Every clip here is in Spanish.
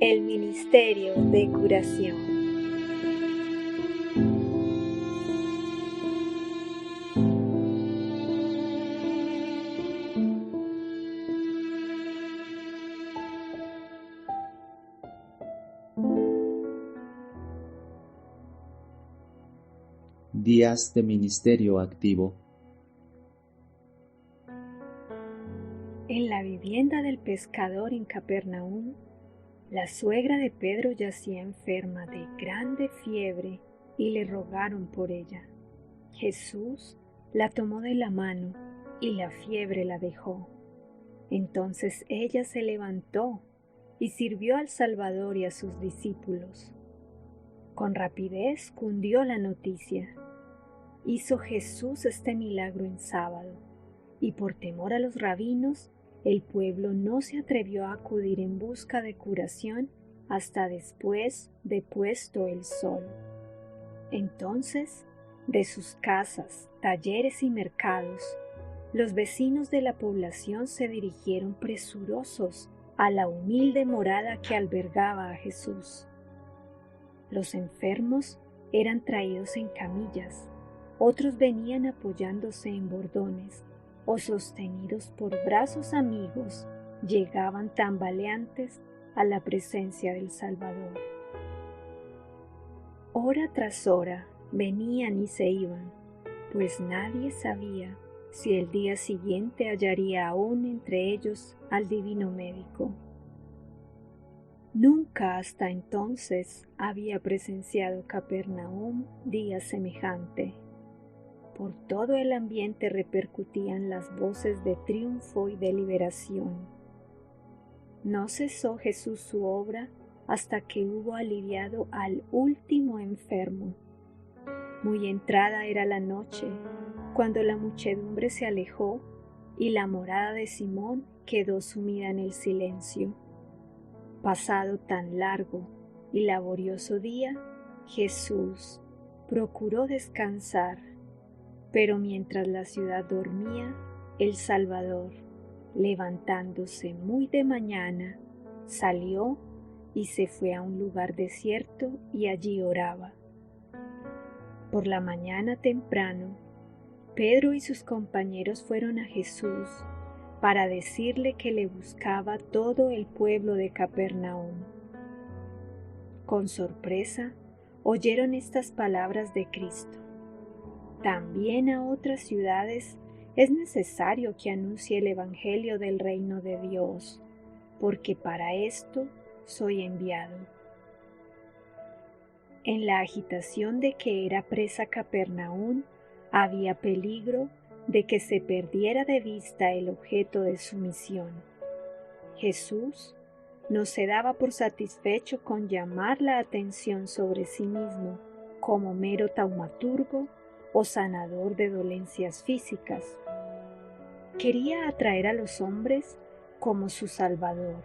El Ministerio de Curación. Días de ministerio activo. En la vivienda del pescador en Capernaum, la suegra de Pedro yacía enferma de grande fiebre y le rogaron por ella. Jesús la tomó de la mano y la fiebre la dejó. Entonces ella se levantó y sirvió al Salvador y a sus discípulos. Con rapidez cundió la noticia. Hizo Jesús este milagro en sábado, y por temor a los rabinos, el pueblo no se atrevió a acudir en busca de curación hasta después de puesto el sol. Entonces, de sus casas, talleres y mercados, los vecinos de la población se dirigieron presurosos a la humilde morada que albergaba a Jesús. Los enfermos eran traídos en camillas, otros venían apoyándose en bordones o sostenidos por brazos amigos, llegaban tambaleantes a la presencia del Salvador. Hora tras hora venían y se iban, pues nadie sabía si el día siguiente hallaría aún entre ellos al divino médico. Nunca hasta entonces había presenciado Capernaum día semejante. Por todo el ambiente repercutían las voces de triunfo y de liberación. No cesó Jesús su obra hasta que hubo aliviado al último enfermo. Muy entrada era la noche, cuando la muchedumbre se alejó y la morada de Simón quedó sumida en el silencio. Pasado tan largo y laborioso día, Jesús procuró descansar. Pero mientras la ciudad dormía, el Salvador, levantándose muy de mañana, salió y se fue a un lugar desierto y allí oraba. Por la mañana temprano, Pedro y sus compañeros fueron a Jesús para decirle que le buscaba todo el pueblo de Capernaum. Con sorpresa, oyeron estas palabras de Cristo. También a otras ciudades es necesario que anuncie el Evangelio del reino de Dios, porque para esto soy enviado. En la agitación de que era presa Capernaum, había peligro de que se perdiera de vista el objeto de su misión. Jesús no se daba por satisfecho con llamar la atención sobre sí mismo como mero taumaturgo o sanador de dolencias físicas. Quería atraer a los hombres como su Salvador.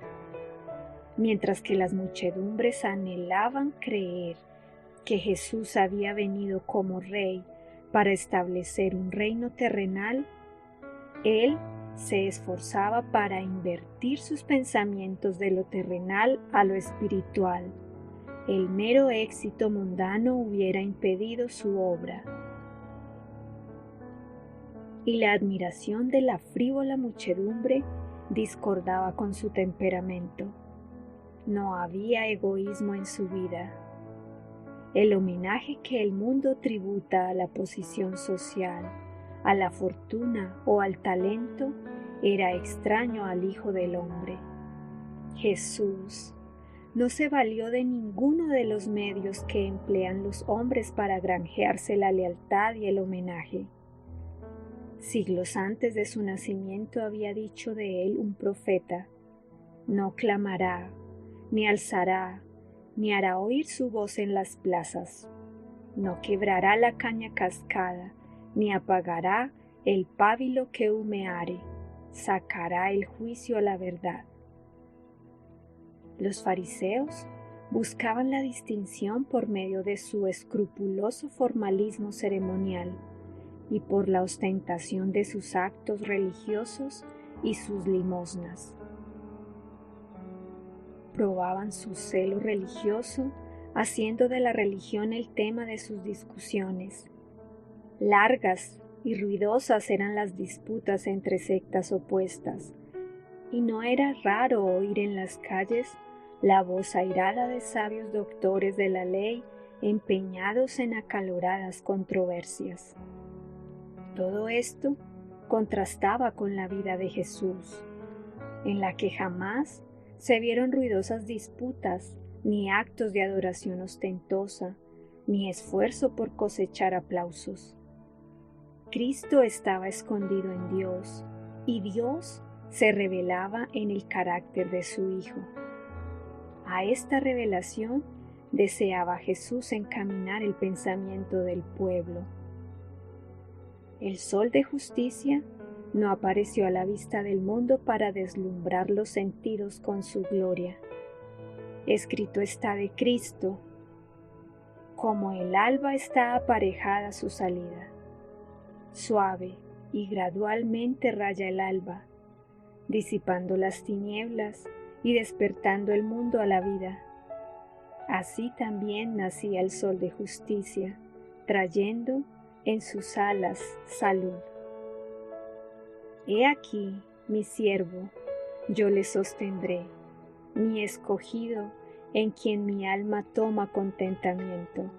Mientras que las muchedumbres anhelaban creer que Jesús había venido como Rey para establecer un reino terrenal, Él se esforzaba para invertir sus pensamientos de lo terrenal a lo espiritual. El mero éxito mundano hubiera impedido su obra. Y la admiración de la frívola muchedumbre discordaba con su temperamento. No había egoísmo en su vida. El homenaje que el mundo tributa a la posición social, a la fortuna o al talento era extraño al Hijo del Hombre. Jesús no se valió de ninguno de los medios que emplean los hombres para granjearse la lealtad y el homenaje. Siglos antes de su nacimiento había dicho de él un profeta: no clamará, ni alzará, ni hará oír su voz en las plazas, no quebrará la caña cascada, ni apagará el pábilo que humeare, sacará el juicio a la verdad. Los fariseos buscaban la distinción por medio de su escrupuloso formalismo ceremonial y por la ostentación de sus actos religiosos y sus limosnas. probaban su celo religioso, haciendo de la religión el tema de sus discusiones. Largas y ruidosas eran las disputas entre sectas opuestas, y no era raro oír en las calles la voz airada de sabios doctores de la ley empeñados en acaloradas controversias. Todo esto contrastaba con la vida de Jesús, en la que jamás se vieron ruidosas disputas, ni actos de adoración ostentosa, ni esfuerzo por cosechar aplausos. Cristo estaba escondido en Dios, y Dios se revelaba en el carácter de su Hijo. A esta revelación deseaba Jesús encaminar el pensamiento del pueblo. El sol de justicia no apareció a la vista del mundo para deslumbrar los sentidos con su gloria. Escrito está de Cristo, como el alba está aparejada su salida. Suave y gradualmente raya el alba, disipando las tinieblas y despertando el mundo a la vida. Así también nacía el sol de justicia, trayendo en sus alas salud. He aquí mi siervo, yo le sostendré, mi escogido, en quien mi alma toma contentamiento.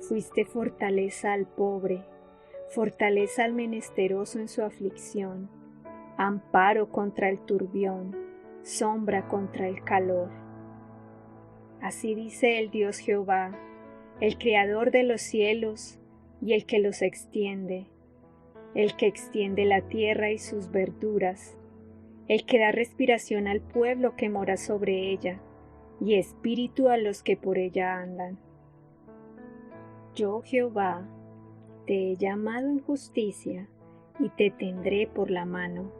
Fuiste fortaleza al pobre, fortaleza al menesteroso en su aflicción, amparo contra el turbión, sombra contra el calor. Así dice el Dios Jehová, el Creador de los cielos y el que los extiende, el que extiende la tierra y sus verduras, el que da respiración al pueblo que mora sobre ella, y espíritu a los que por ella andan. Yo, Jehová, te he llamado en justicia, y te tendré por la mano.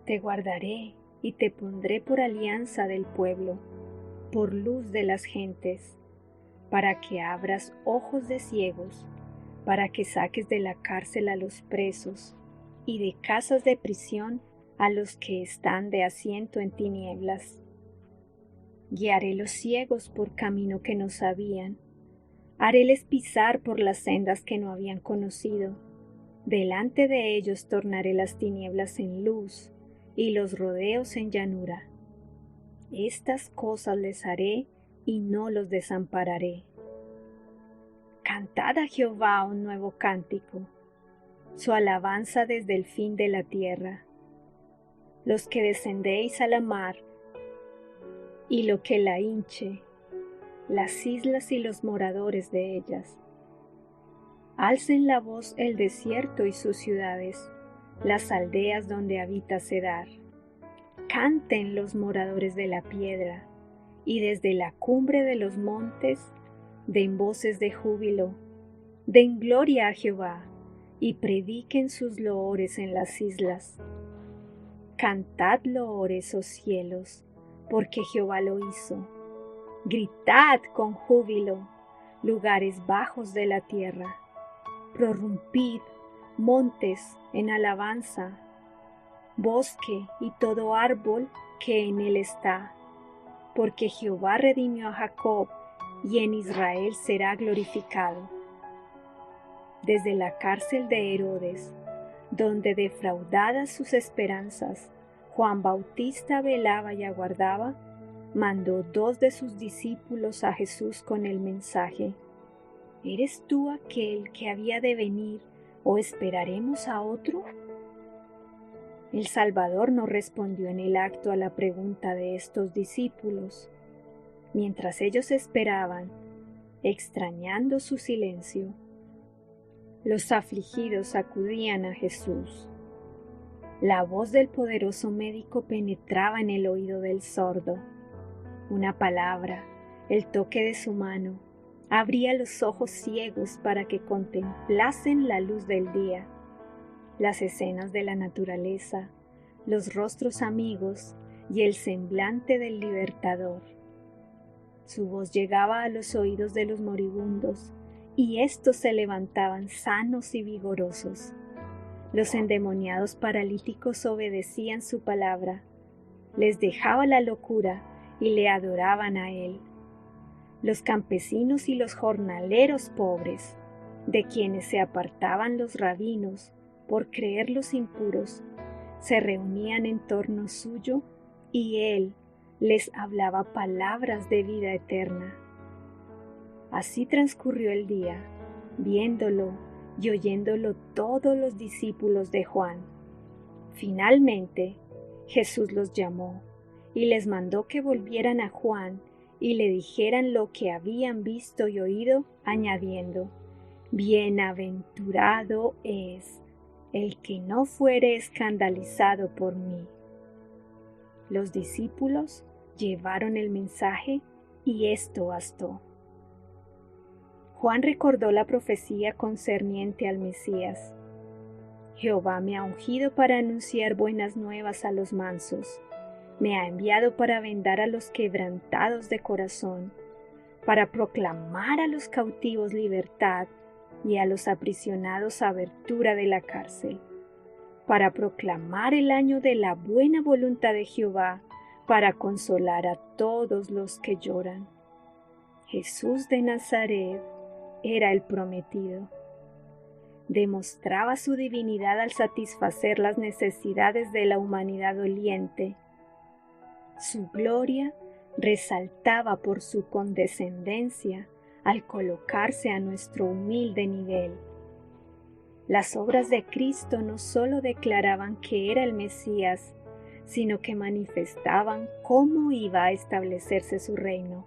Te guardaré y te pondré por alianza del pueblo, por luz de las gentes, para que abras ojos de ciegos, para que saques de la cárcel a los presos, y de casas de prisión a los que están de asiento en tinieblas. Guiaré los ciegos por camino que no sabían, haréles pisar por las sendas que no habían conocido. Delante de ellos tornaré las tinieblas en luz, y los rodeos en llanura. Estas cosas les haré, y no los desampararé. Cantad a Jehová un nuevo cántico, su alabanza desde el fin de la tierra. Los que descendéis a la mar, y lo que la hinche, las islas y los moradores de ellas. Alcen la voz el desierto y sus ciudades, las aldeas donde habita Cedar. Canten los moradores de la piedra, y desde la cumbre de los montes, den voces de júbilo, den gloria a Jehová, y prediquen sus loores en las islas. Cantad loores, oh cielos, porque Jehová lo hizo. Gritad con júbilo, lugares bajos de la tierra. Prorrumpid, montes, en alabanza, bosque y todo árbol que en él está, porque Jehová redimió a Jacob, y en Israel será glorificado. Desde la cárcel de Herodes, donde defraudadas sus esperanzas, Juan Bautista velaba y aguardaba, mandó 2 de sus discípulos a Jesús con el mensaje: ¿Eres tú aquel que había de venir, o esperaremos a otro? El Salvador no respondió en el acto a la pregunta de estos discípulos. Mientras ellos esperaban, extrañando su silencio, los afligidos acudían a Jesús. La voz del poderoso médico penetraba en el oído del sordo. Una palabra, el toque de su mano, abría los ojos ciegos para que contemplasen la luz del día, las escenas de la naturaleza, los rostros amigos y el semblante del libertador. Su voz llegaba a los oídos de los moribundos, y éstos se levantaban sanos y vigorosos. Los endemoniados paralíticos obedecían su palabra. les dejaba la locura y le adoraban a él. Los campesinos y los jornaleros pobres, de quienes se apartaban los rabinos por creerlos impuros, se reunían en torno suyo y él les hablaba palabras de vida eterna. Así transcurrió el día, viéndolo y oyéndolo todos los discípulos de Juan. Finalmente, Jesús los llamó y les mandó que volvieran a Juan y le dijeran lo que habían visto y oído, añadiendo: Bienaventurado es el que no fuere escandalizado por mí. Los discípulos llevaron el mensaje y esto bastó. Juan recordó la profecía concerniente al Mesías. Jehová me ha ungido para anunciar buenas nuevas a los mansos. Me ha enviado para vendar a los quebrantados de corazón, para proclamar a los cautivos libertad y a los aprisionados abertura de la cárcel, para proclamar el año de la buena voluntad de Jehová, para consolar a todos los que lloran. Jesús de Nazaret era el prometido. Demostraba su divinidad al satisfacer las necesidades de la humanidad doliente. Su gloria resaltaba por su condescendencia al colocarse a nuestro humilde nivel. Las obras de Cristo no solo declaraban que era el Mesías, sino que manifestaban cómo iba a establecerse su reino.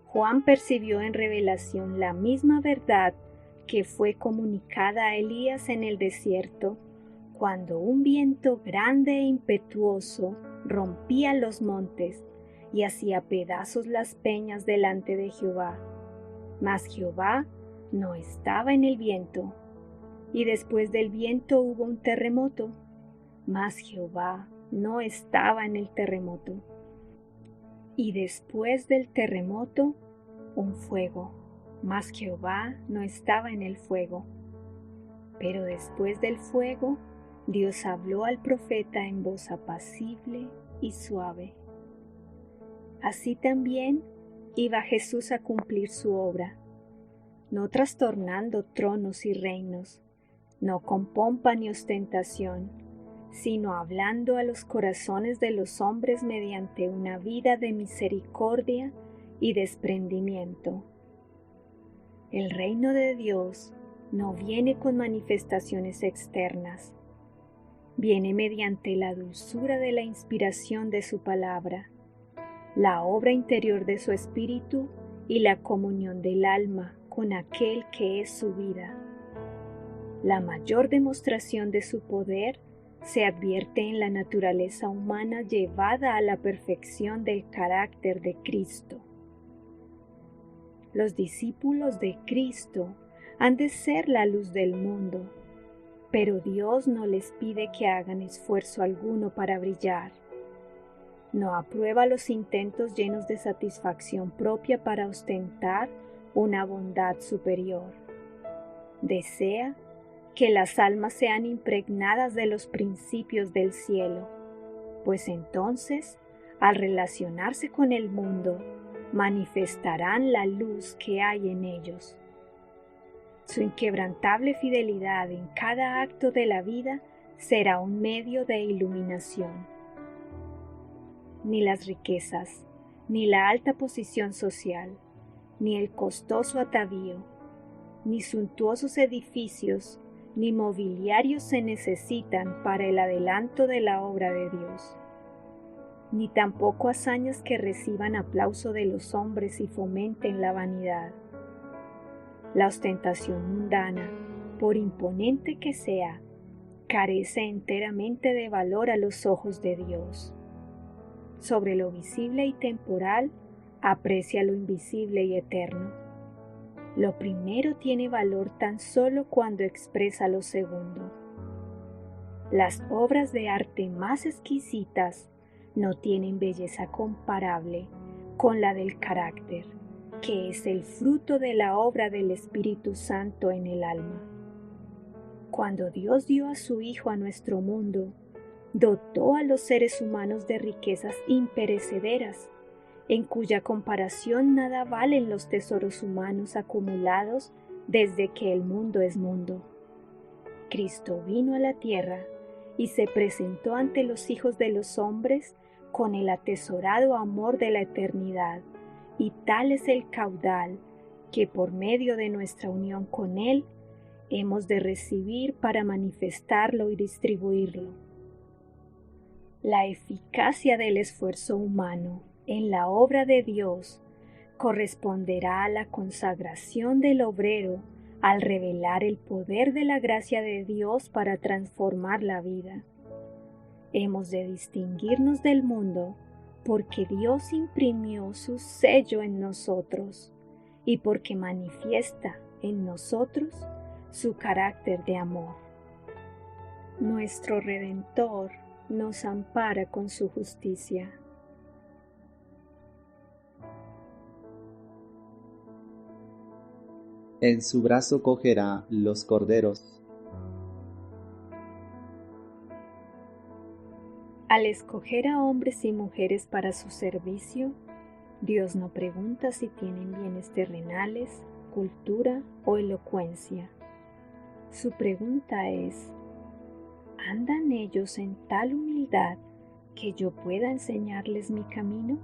Juan percibió en revelación la misma verdad que fue comunicada a Elías en el desierto, cuando un viento grande e impetuoso rompía los montes y hacía pedazos las peñas delante de Jehová. Mas Jehová no estaba en el viento. Y después del viento hubo un terremoto, mas Jehová no estaba en el terremoto. Y después del terremoto, un fuego, mas Jehová no estaba en el fuego. Pero después del fuego, Dios habló al profeta en voz apacible y suave. Así también iba Jesús a cumplir su obra, no trastornando tronos y reinos, no con pompa ni ostentación, sino hablando a los corazones de los hombres mediante una vida de misericordia y desprendimiento. El reino de Dios no viene con manifestaciones externas, viene mediante la dulzura de la inspiración de su palabra, la obra interior de su espíritu y la comunión del alma con aquel que es su vida. La mayor demostración de su poder se advierte en la naturaleza humana llevada a la perfección del carácter de Cristo. Los discípulos de Cristo han de ser la luz del mundo, pero Dios no les pide que hagan esfuerzo alguno para brillar. No aprueba los intentos llenos de satisfacción propia para ostentar una bondad superior. Desea que las almas sean impregnadas de los principios del cielo, pues entonces, al relacionarse con el mundo, manifestarán la luz que hay en ellos. Su inquebrantable fidelidad en cada acto de la vida será un medio de iluminación. Ni las riquezas, ni la alta posición social, ni el costoso atavío, ni suntuosos edificios, ni mobiliarios se necesitan para el adelanto de la obra de Dios, ni tampoco hazañas que reciban aplauso de los hombres y fomenten la vanidad. La ostentación mundana, por imponente que sea, carece enteramente de valor a los ojos de Dios. Sobre lo visible y temporal, aprecia lo invisible y eterno. Lo primero tiene valor tan solo cuando expresa lo segundo. Las obras de arte más exquisitas no tienen belleza comparable con la del carácter, que es el fruto de la obra del Espíritu Santo en el alma. Cuando Dios dio a su Hijo a nuestro mundo, dotó a los seres humanos de riquezas imperecederas, en cuya comparación nada valen los tesoros humanos acumulados desde que el mundo es mundo. Cristo vino a la tierra y se presentó ante los hijos de los hombres con el atesorado amor de la eternidad, y tal es el caudal que por medio de nuestra unión con Él hemos de recibir para manifestarlo y distribuirlo. La eficacia del esfuerzo humano en la obra de Dios corresponderá a la consagración del obrero al revelar el poder de la gracia de Dios para transformar la vida. Hemos de distinguirnos del mundo porque Dios imprimió su sello en nosotros y porque manifiesta en nosotros su carácter de amor. Nuestro Redentor nos ampara con su justicia. En su brazo cogerá los corderos. Al escoger a hombres y mujeres para su servicio, Dios no pregunta si tienen bienes terrenales, cultura o elocuencia. Su pregunta es: ¿andan ellos en tal humildad que yo pueda enseñarles mi camino?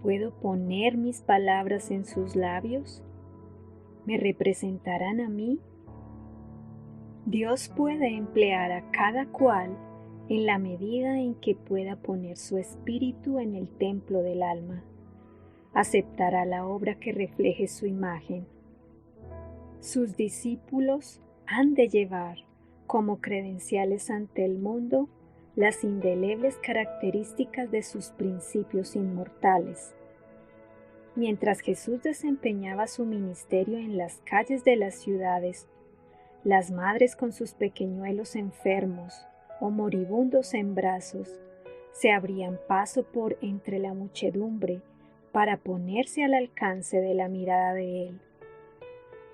¿Puedo poner mis palabras en sus labios? ¿Me representarán a mí? Dios puede emplear a cada cual en la medida en que pueda poner su espíritu en el templo del alma. Aceptará la obra que refleje su imagen. Sus discípulos han de llevar como credenciales ante el mundo las indelebles características de sus principios inmortales. Mientras Jesús desempeñaba su ministerio en las calles de las ciudades, las madres con sus pequeñuelos enfermos o moribundos en brazos se abrían paso por entre la muchedumbre para ponerse al alcance de la mirada de Él.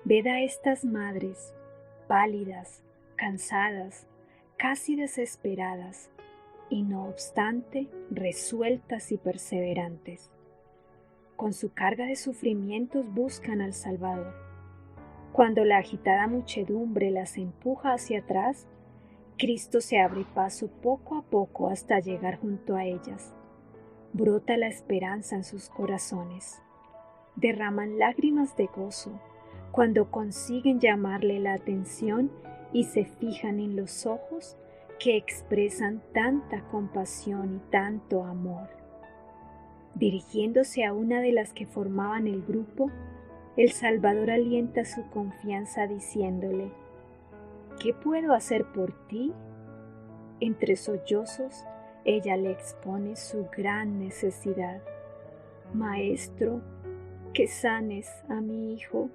Ved a estas madres, pálidas, cansadas, casi desesperadas, y no obstante resueltas y perseverantes. Con su carga de sufrimientos buscan al Salvador. Cuando la agitada muchedumbre las empuja hacia atrás, Cristo se abre paso poco a poco hasta llegar junto a ellas. Brota la esperanza en sus corazones. Derraman lágrimas de gozo cuando consiguen llamarle la atención y se fijan en los ojos que expresan tanta compasión y tanto amor. Dirigiéndose a una de las que formaban el grupo, el Salvador alienta su confianza diciéndole: ¿qué puedo hacer por ti? Entre sollozos, ella le expone su gran necesidad. Maestro, que sanes a mi hijo.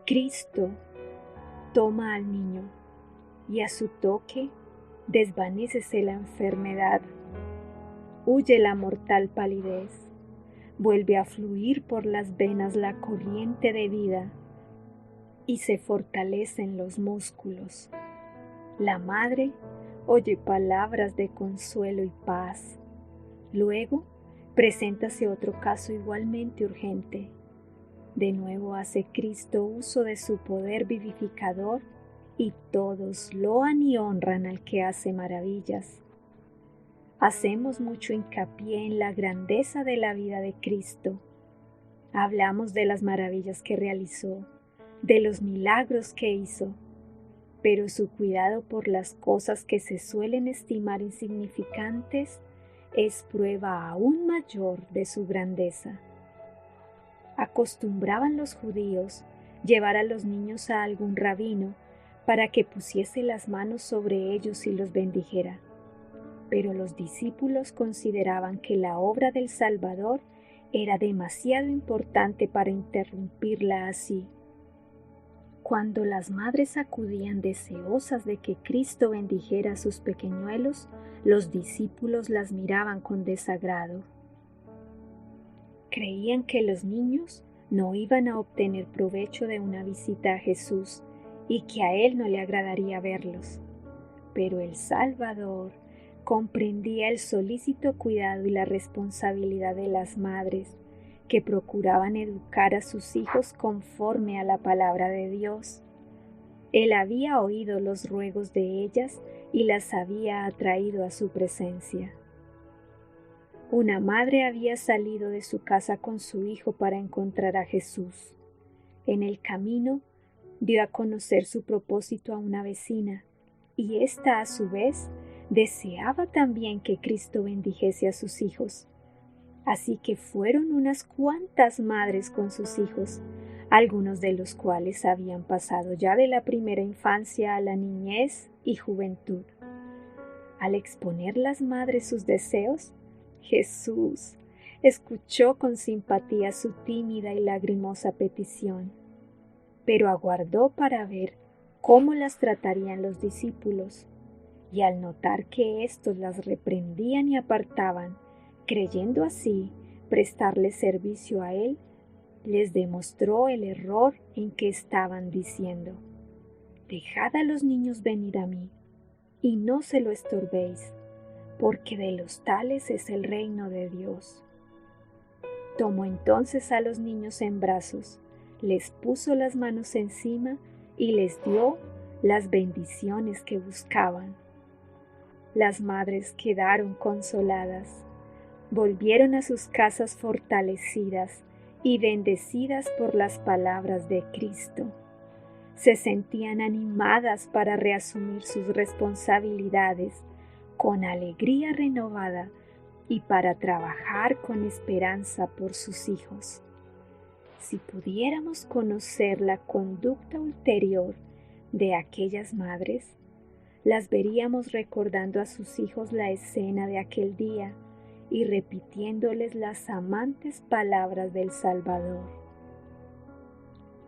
Cristo toma al niño y a su toque desvanécese la enfermedad. Huye la mortal palidez. Vuelve a fluir por las venas la corriente de vida y se fortalecen los músculos. La madre oye palabras de consuelo y paz. Luego, preséntase otro caso igualmente urgente. De nuevo hace Cristo uso de su poder vivificador y todos loan y honran al que hace maravillas. Hacemos mucho hincapié en la grandeza de la vida de Cristo. Hablamos de las maravillas que realizó, de los milagros que hizo, pero su cuidado por las cosas que se suelen estimar insignificantes es prueba aún mayor de su grandeza. Acostumbraban los judíos llevar a los niños a algún rabino para que pusiese las manos sobre ellos y los bendijera. Pero los discípulos consideraban que la obra del Salvador era demasiado importante para interrumpirla así. Cuando las madres acudían deseosas de que Cristo bendijera a sus pequeñuelos, los discípulos las miraban con desagrado. Creían que los niños no iban a obtener provecho de una visita a Jesús y que a Él no le agradaría verlos. Pero el Salvador comprendía el solícito cuidado y la responsabilidad de las madres que procuraban educar a sus hijos conforme a la palabra de Dios. Él había oído los ruegos de ellas y las había atraído a su presencia. Una madre había salido de su casa con su hijo para encontrar a Jesús. En el camino dio a conocer su propósito a una vecina, y ésta a su vez deseaba también que Cristo bendijese a sus hijos. Así que fueron unas cuantas madres con sus hijos, algunos de los cuales habían pasado ya de la primera infancia a la niñez y juventud. Al exponer las madres sus deseos, Jesús escuchó con simpatía su tímida y lagrimosa petición, pero aguardó para ver cómo las tratarían los discípulos, y al notar que éstos las reprendían y apartaban, creyendo así prestarle servicio a él, les demostró el error en que estaban diciendo: «Dejad a los niños venir a mí, y no se lo estorbéis, porque de los tales es el reino de Dios». Tomó entonces a los niños en brazos, les puso las manos encima y les dio las bendiciones que buscaban. Las madres quedaron consoladas, volvieron a sus casas fortalecidas y bendecidas por las palabras de Cristo. Se sentían animadas para reasumir sus responsabilidades con alegría renovada y para trabajar con esperanza por sus hijos. Si pudiéramos conocer la conducta ulterior de aquellas madres, las veríamos recordando a sus hijos la escena de aquel día y repitiéndoles las amantes palabras del Salvador.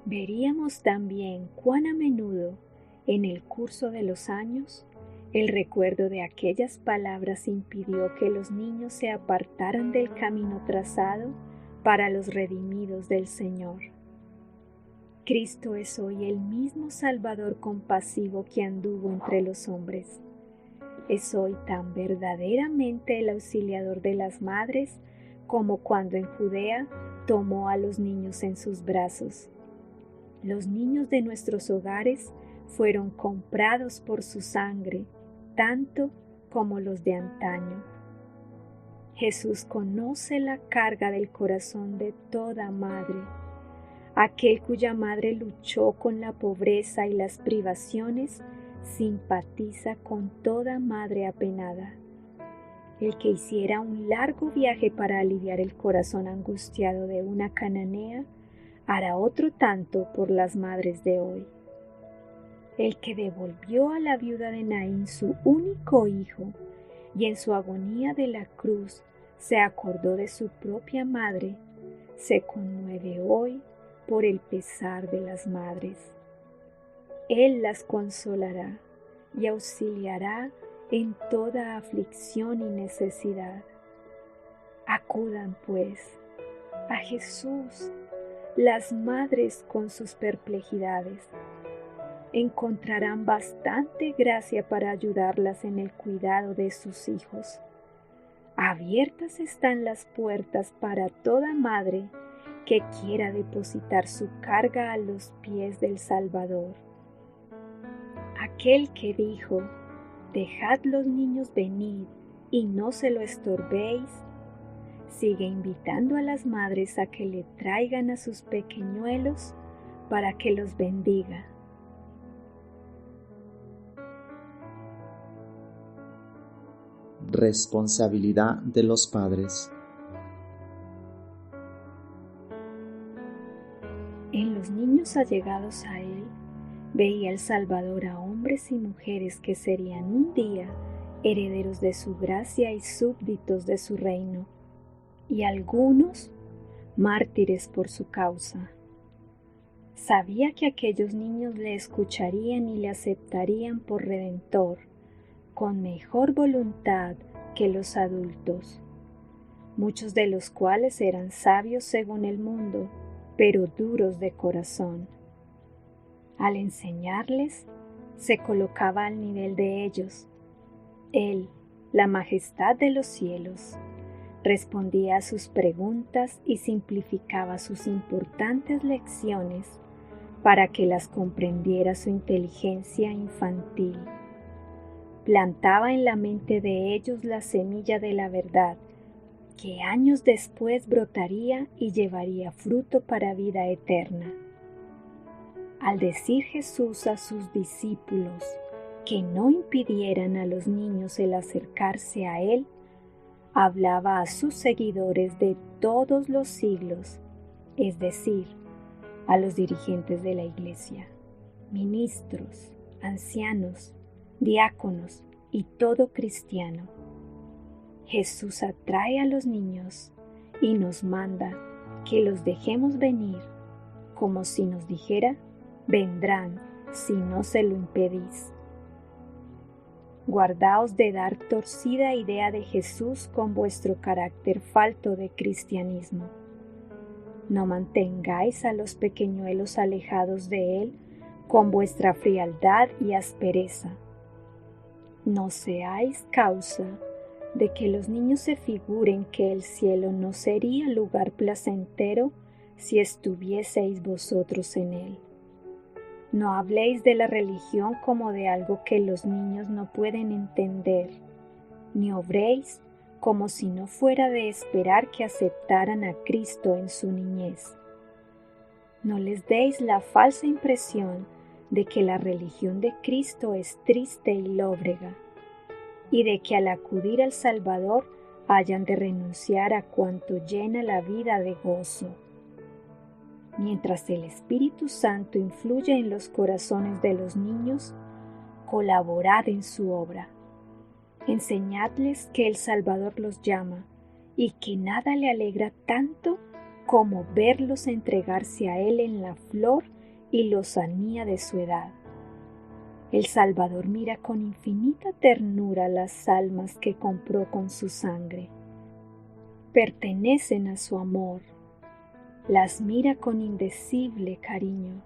Veríamos también cuán a menudo, en el curso de los años, el recuerdo de aquellas palabras impidió que los niños se apartaran del camino trazado para los redimidos del Señor. Cristo es hoy el mismo Salvador compasivo que anduvo entre los hombres. Es hoy tan verdaderamente el auxiliador de las madres como cuando en Judea tomó a los niños en sus brazos. Los niños de nuestros hogares fueron comprados por su sangre, tanto como los de antaño. Jesús conoce la carga del corazón de toda madre. Aquel cuya madre luchó con la pobreza y las privaciones simpatiza con toda madre apenada. El que hiciera un largo viaje para aliviar el corazón angustiado de una cananea, hará otro tanto por las madres de hoy. El que devolvió a la viuda de Naín su único hijo y en su agonía de la cruz se acordó de su propia madre, se conmueve hoy por el pesar de las madres. Él las consolará y auxiliará en toda aflicción y necesidad. Acudan, pues, a Jesús, las madres con sus perplejidades. Encontrarán bastante gracia para ayudarlas en el cuidado de sus hijos. Abiertas están las puertas para toda madre que quiera depositar su carga a los pies del Salvador. Aquel que dijo: «Dejad los niños venir y no se lo estorbéis», sigue invitando a las madres a que le traigan a sus pequeñuelos para que los bendiga. Responsabilidad de los padres. En los niños allegados a él, veía el Salvador a hombres y mujeres que serían un día herederos de su gracia y súbditos de su reino, y algunos mártires por su causa. Sabía que aquellos niños le escucharían y le aceptarían por redentor, con mejor voluntad que los adultos, muchos de los cuales eran sabios según el mundo, pero duros de corazón. Al enseñarles, se colocaba al nivel de ellos. Él, la majestad de los cielos, respondía a sus preguntas y simplificaba sus importantes lecciones para que las comprendiera su inteligencia infantil. Plantaba en la mente de ellos la semilla de la verdad, que años después brotaría y llevaría fruto para vida eterna. Al decir Jesús a sus discípulos que no impidieran a los niños el acercarse a Él, hablaba a sus seguidores de todos los siglos, es decir, a los dirigentes de la Iglesia, ministros, ancianos, diáconos y todo cristiano. Jesús atrae a los niños y nos manda que los dejemos venir, como si nos dijera: vendrán si no se lo impedís. Guardaos de dar torcida idea de Jesús con vuestro carácter falto de cristianismo. No mantengáis a los pequeñuelos alejados de Él con vuestra frialdad y aspereza. No seáis causa de que los niños se figuren que el cielo no sería lugar placentero si estuvieseis vosotros en él. No habléis de la religión como de algo que los niños no pueden entender, ni obréis como si no fuera de esperar que aceptaran a Cristo en su niñez. No les deis la falsa impresión de que la religión de Cristo es triste y lóbrega, y de que al acudir al Salvador hayan de renunciar a cuanto llena la vida de gozo. Mientras el Espíritu Santo influye en los corazones de los niños, colaborad en su obra. Enseñadles que el Salvador los llama y que nada le alegra tanto como verlos entregarse a Él en la flor y lozanía de su edad. El Salvador mira con infinita ternura las almas que compró con su sangre. Pertenecen a su amor. Las mira con indecible cariño.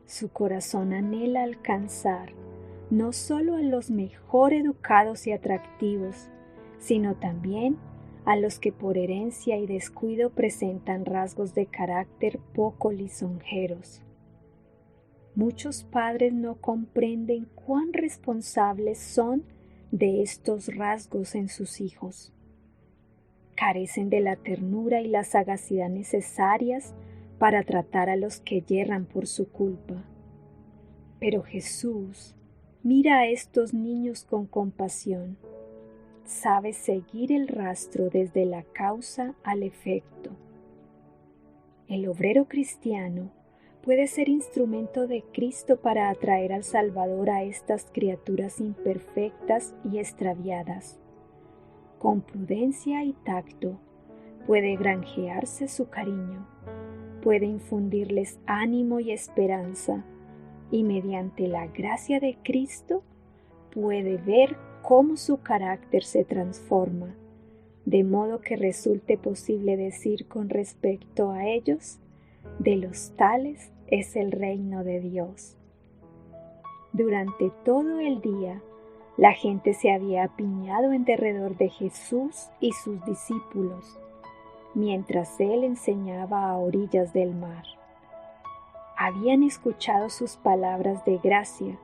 Su corazón anhela alcanzar no solo a los mejor educados y atractivos, sino también a los que por herencia y descuido presentan rasgos de carácter poco lisonjeros. Muchos padres no comprenden cuán responsables son de estos rasgos en sus hijos. Carecen de la ternura y la sagacidad necesarias para tratar a los que yerran por su culpa. Pero Jesús mira a estos niños con compasión. Sabe seguir el rastro desde la causa al efecto. El obrero cristiano puede ser instrumento de Cristo para atraer al Salvador a estas criaturas imperfectas y extraviadas. Con prudencia y tacto puede granjearse su cariño, puede infundirles ánimo y esperanza, y mediante la gracia de Cristo puede ver cómo su carácter se transforma, de modo que resulte posible decir con respecto a ellos: de los tales es el reino de Dios. Durante todo el día, la gente se había apiñado en derredor de Jesús y sus discípulos, mientras él enseñaba a orillas del mar. Habían escuchado sus palabras de gracia,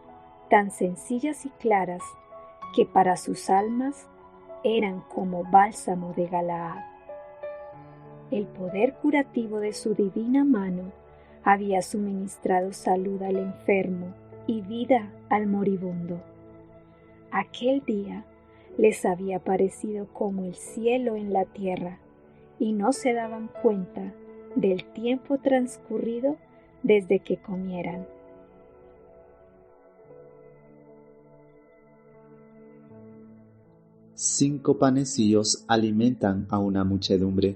tan sencillas y claras, que para sus almas eran como bálsamo de Galaad. El poder curativo de su divina mano había suministrado salud al enfermo y vida al moribundo. Aquel día les había parecido como el cielo en la tierra, y no se daban cuenta del tiempo transcurrido desde que comieran. Cinco panecillos alimentan a una muchedumbre.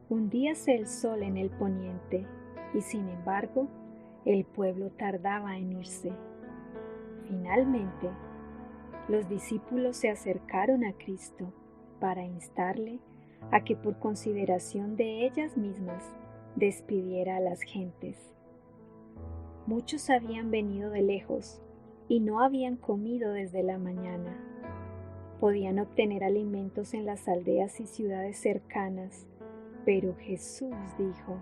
Hundíase el sol en el poniente, y sin embargo, el pueblo tardaba en irse. Finalmente, los discípulos se acercaron a Cristo para instarle a que por consideración de ellas mismas despidiera a las gentes. Muchos habían venido de lejos y no habían comido desde la mañana. Podían obtener alimentos en las aldeas y ciudades cercanas, pero Jesús dijo: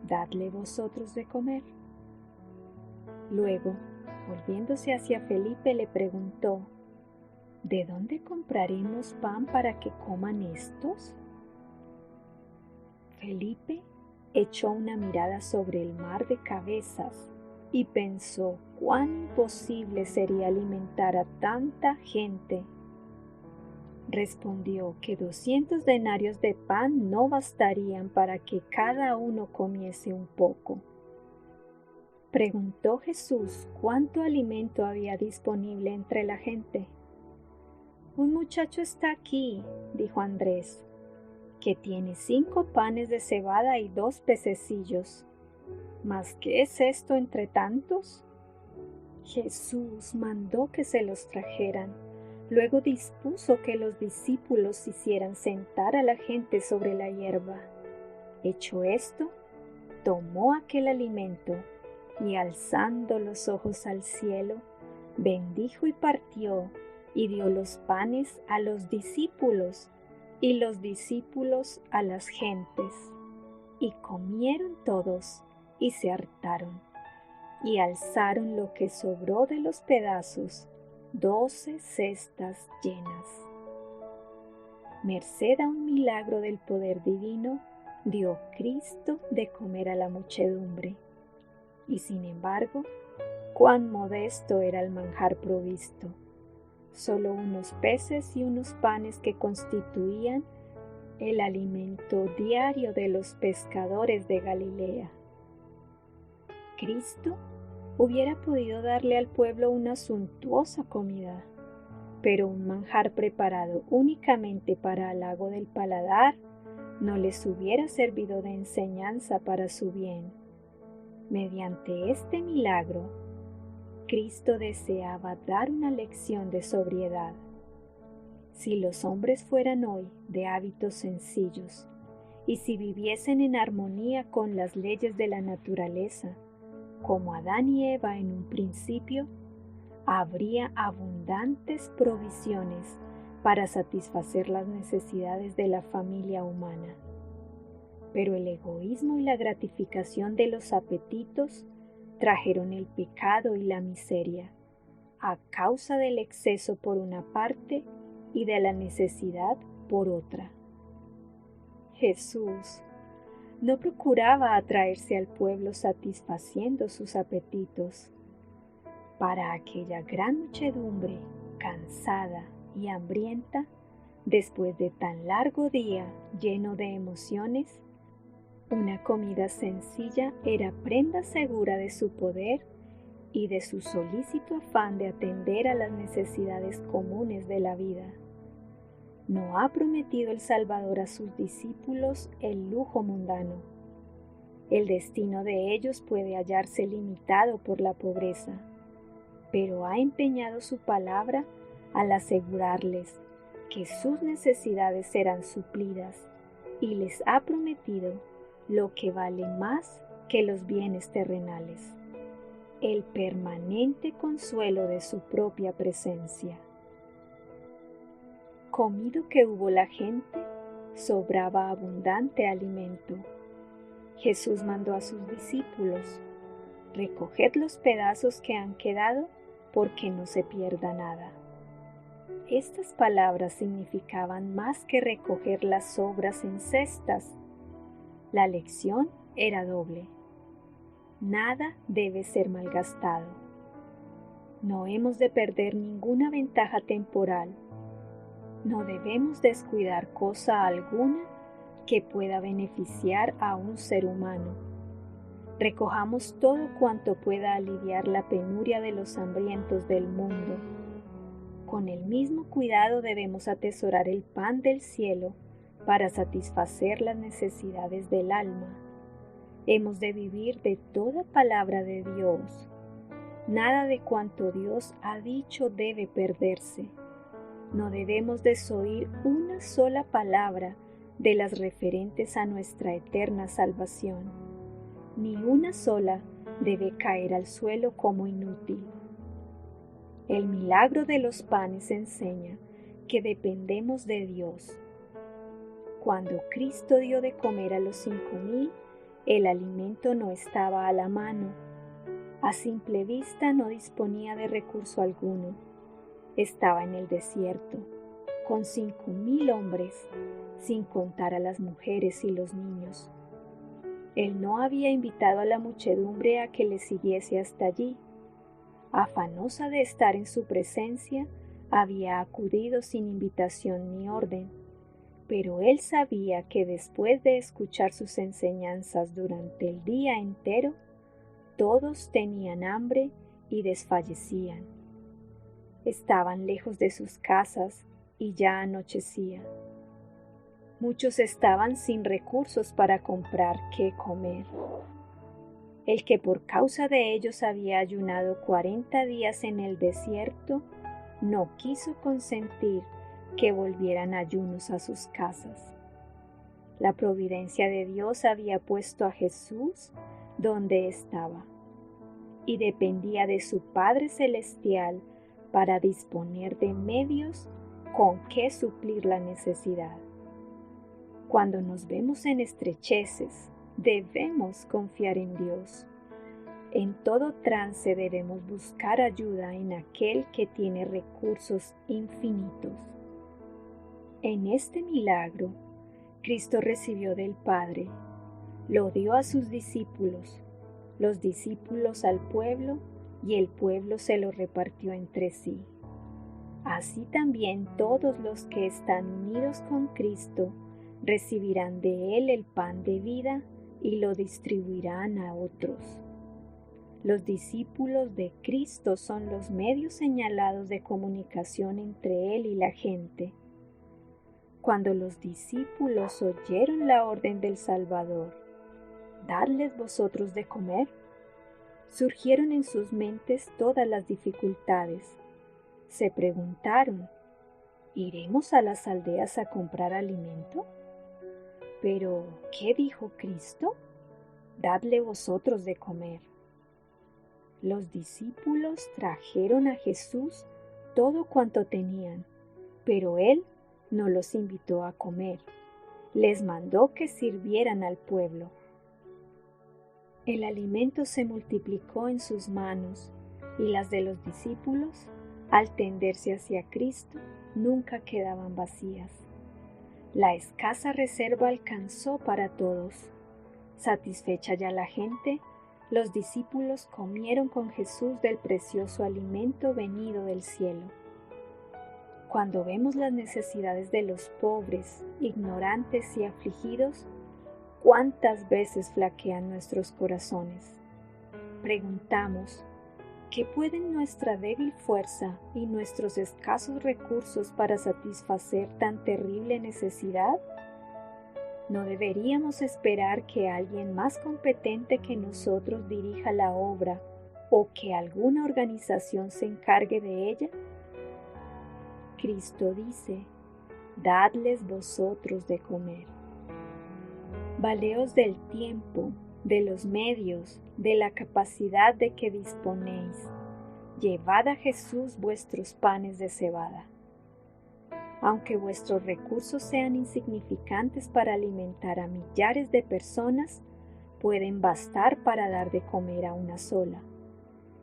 «Dadle vosotros de comer». Luego, volviéndose hacia Felipe, le preguntó: «¿De dónde compraremos pan para que coman estos?». Felipe echó una mirada sobre el mar de cabezas y pensó cuán imposible sería alimentar a tanta gente. Respondió que 200 denarios de pan no bastarían para que cada uno comiese un poco. Preguntó Jesús cuánto alimento había disponible entre la gente. «Un muchacho está aquí», dijo Andrés, «que tiene 5 panes de cebada y 2 pececillos. ¿Mas qué es esto entre tantos?». Jesús mandó que se los trajeran. Luego dispuso que los discípulos hicieran sentar a la gente sobre la hierba. Hecho esto, tomó aquel alimento y, alzando los ojos al cielo, bendijo y partió, y dio los panes a los discípulos, y los discípulos a las gentes. Y comieron todos, y se hartaron, y alzaron lo que sobró de los pedazos, 12 cestas llenas. Merced a un milagro del poder divino, dio Cristo de comer a la muchedumbre. Y sin embargo, cuán modesto era el manjar provisto. Solo unos peces y unos panes que constituían el alimento diario de los pescadores de Galilea. Cristo hubiera podido darle al pueblo una suntuosa comida, pero un manjar preparado únicamente para halago del paladar no les hubiera servido de enseñanza para su bien. Mediante este milagro, Cristo deseaba dar una lección de sobriedad. Si los hombres fueran hoy de hábitos sencillos y si viviesen en armonía con las leyes de la naturaleza, como Adán y Eva en un principio, habría abundantes provisiones para satisfacer las necesidades de la familia humana. Pero el egoísmo y la gratificación de los apetitos trajeron el pecado y la miseria, a causa del exceso por una parte y de la necesidad por otra. Jesús no procuraba atraerse al pueblo satisfaciendo sus apetitos. Para aquella gran muchedumbre, cansada y hambrienta, después de tan largo día lleno de emociones, una comida sencilla era prenda segura de su poder y de su solícito afán de atender a las necesidades comunes de la vida. No ha prometido el Salvador a sus discípulos el lujo mundano. El destino de ellos puede hallarse limitado por la pobreza, pero ha empeñado su palabra al asegurarles que sus necesidades serán suplidas y les ha prometido lo que vale más que los bienes terrenales: el permanente consuelo de su propia presencia. Comido que hubo la gente, sobraba abundante alimento. Jesús mandó a sus discípulos: «Recoged los pedazos que han quedado, porque no se pierda nada». Estas palabras significaban más que recoger las sobras en cestas. La lección era doble. Nada debe ser malgastado. No hemos de perder ninguna ventaja temporal. No debemos descuidar cosa alguna que pueda beneficiar a un ser humano. Recojamos todo cuanto pueda aliviar la penuria de los hambrientos del mundo. Con el mismo cuidado debemos atesorar el pan del cielo para satisfacer las necesidades del alma. Hemos de vivir de toda palabra de Dios. Nada de cuanto Dios ha dicho debe perderse. No debemos desoír una sola palabra de las referentes a nuestra eterna salvación. Ni una sola debe caer al suelo como inútil. El milagro de los panes enseña que dependemos de Dios. Cuando Cristo dio de comer a los 5,000, el alimento no estaba a la mano. A simple vista no disponía de recurso alguno. Estaba en el desierto, con 5,000 hombres, sin contar a las mujeres y los niños. Él no había invitado a la muchedumbre a que le siguiese hasta allí. Afanosa de estar en su presencia, había acudido sin invitación ni orden, pero él sabía que después de escuchar sus enseñanzas durante el día entero, todos tenían hambre y desfallecían. Estaban lejos de sus casas y ya anochecía. Muchos estaban sin recursos para comprar qué comer. El que por causa de ellos había ayunado 40 días en el desierto, no quiso consentir que volvieran ayunos a sus casas. La providencia de Dios había puesto a Jesús donde estaba, y dependía de su Padre Celestial para disponer de medios con que suplir la necesidad. Cuando nos vemos en estrecheces, debemos confiar en Dios. En todo trance debemos buscar ayuda en aquel que tiene recursos infinitos. En este milagro, Cristo recibió del Padre, lo dio a sus discípulos, los discípulos al pueblo y el pueblo se lo repartió entre sí. Así también todos los que están unidos con Cristo recibirán de Él el pan de vida y lo distribuirán a otros. Los discípulos de Cristo son los medios señalados de comunicación entre Él y la gente. Cuando los discípulos oyeron la orden del Salvador, «Dadles vosotros de comer», surgieron en sus mentes todas las dificultades. Se preguntaron, ¿iremos a las aldeas a comprar alimento? Pero, ¿qué dijo Cristo? «Dadle vosotros de comer». Los discípulos trajeron a Jesús todo cuanto tenían, pero Él no los invitó a comer. Les mandó que sirvieran al pueblo. El alimento se multiplicó en sus manos y las de los discípulos, al tenderse hacia Cristo, nunca quedaban vacías. La escasa reserva alcanzó para todos. Satisfecha ya la gente, los discípulos comieron con Jesús del precioso alimento venido del cielo. Cuando vemos las necesidades de los pobres, ignorantes y afligidos, ¿cuántas veces flaquean nuestros corazones? Preguntamos, ¿qué pueden nuestra débil fuerza y nuestros escasos recursos para satisfacer tan terrible necesidad? ¿No deberíamos esperar que alguien más competente que nosotros dirija la obra o que alguna organización se encargue de ella? Cristo dice, «Dadles vosotros de comer». Valeos del tiempo, de los medios, de la capacidad de que disponéis. Llevad a Jesús vuestros panes de cebada. Aunque vuestros recursos sean insignificantes para alimentar a millares de personas, pueden bastar para dar de comer a una sola.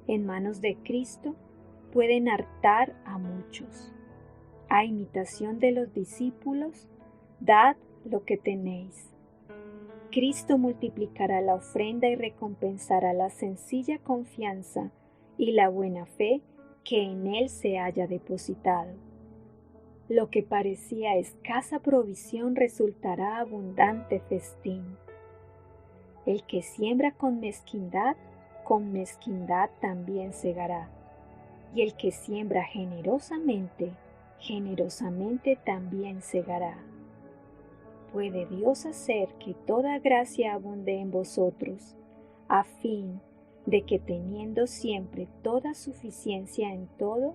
En manos de Cristo pueden hartar a muchos. A imitación de los discípulos, dad lo que tenéis. Cristo multiplicará la ofrenda y recompensará la sencilla confianza y la buena fe que en Él se haya depositado. Lo que parecía escasa provisión resultará abundante festín. El que siembra con mezquindad también segará. Y el que siembra generosamente, generosamente también segará. Puede Dios hacer que toda gracia abunde en vosotros, a fin de que teniendo siempre toda suficiencia en todo,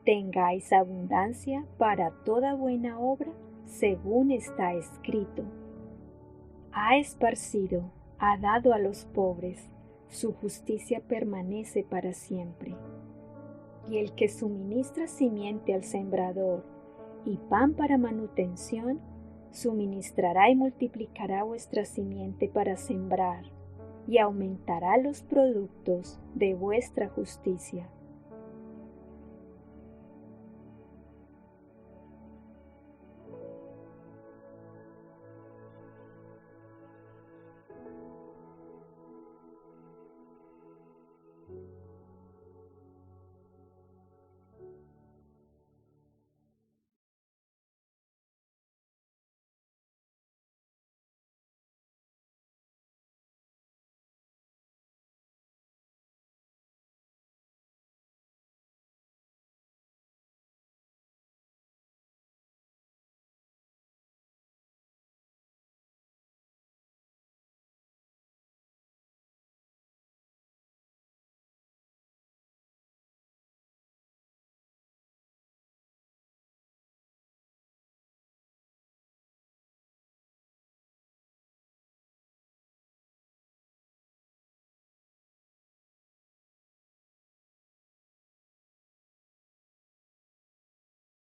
tengáis abundancia para toda buena obra según está escrito. Ha esparcido, ha dado a los pobres, su justicia permanece para siempre. Y el que suministra simiente al sembrador y pan para manutención, suministrará y multiplicará vuestra simiente para sembrar, y aumentará los productos de vuestra justicia,